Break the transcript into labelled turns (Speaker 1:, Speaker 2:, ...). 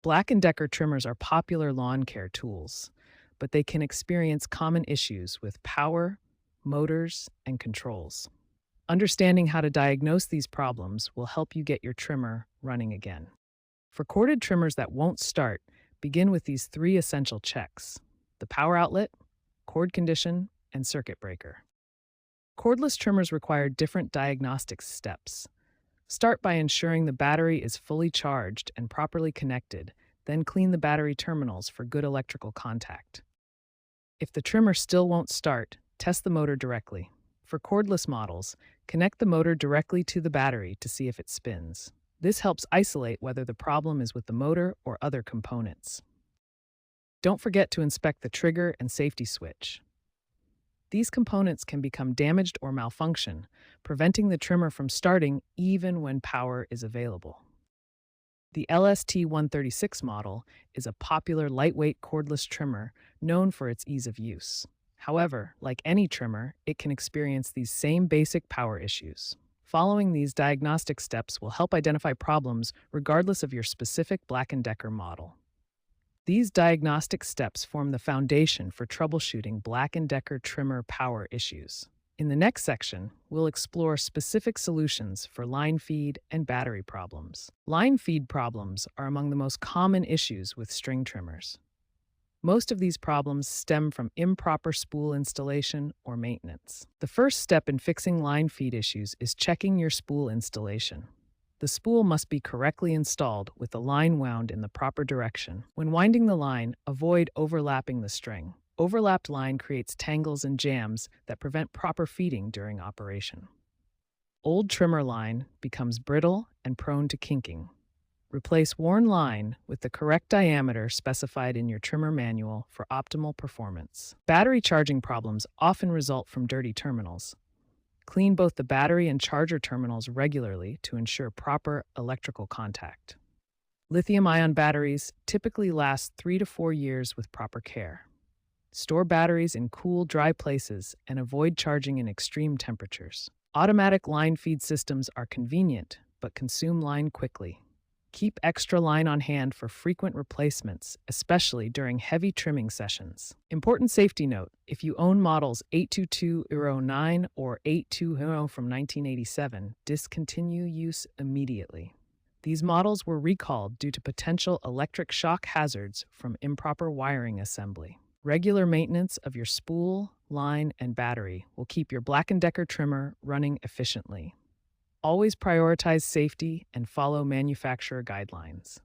Speaker 1: Black& Decker trimmers are popular lawn care tools, but they can experience common issues with power, motors, and controls. Understanding how to diagnose these problems will help you get your trimmer running again. For corded trimmers that won't start, begin with these three essential checks: the power outlet, cord condition, and circuit breaker. Cordless trimmers require different diagnostic steps. Start by ensuring the battery is fully charged and properly connected, then clean the battery terminals for good electrical contact. If the trimmer still won't start, test the motor directly. For cordless models, connect the motor directly to the battery to see if it spins. This helps isolate whether the problem is with the motor or other components. Don't forget to inspect the trigger and safety switch. These components can become damaged or malfunction, preventing the trimmer from starting even when power is available. The LST-136 model is a popular lightweight cordless trimmer known for its ease of use. However, like any trimmer, it can experience these same basic power issues. Following these diagnostic steps will help identify problems regardless of your specific Black & Decker model. These diagnostic steps form the foundation for troubleshooting Black & Decker trimmer power issues. In the next section, we'll explore specific solutions for line feed and battery problems. Line feed problems are among the most common issues with string trimmers. Most of these problems stem from improper spool installation or maintenance. The first step in fixing line feed issues is checking your spool installation. The spool must be correctly installed with the line wound in the proper direction. When winding the line, avoid overlapping the string. Overlapped line creates tangles and jams that prevent proper feeding during operation. Old trimmer line becomes brittle and prone to kinking. Replace worn line with the correct diameter specified in your trimmer manual for optimal performance. Battery charging problems often result from dirty terminals. Clean both the battery and charger terminals regularly to ensure proper electrical contact. Lithium-ion batteries typically last 3 to 4 years with proper care. Store batteries in cool, dry places and avoid charging in extreme temperatures. Automatic line feed systems are convenient, but consume line quickly. Keep extra line on hand for frequent replacements, especially during heavy trimming sessions. Important safety note: if you own models 82209 or 820 from 1987, discontinue use immediately. These models were recalled due to potential electric shock hazards from improper wiring assembly. Regular maintenance of your spool, line, and battery will keep your Black & Decker trimmer running efficiently. Always prioritize safety and follow manufacturer guidelines.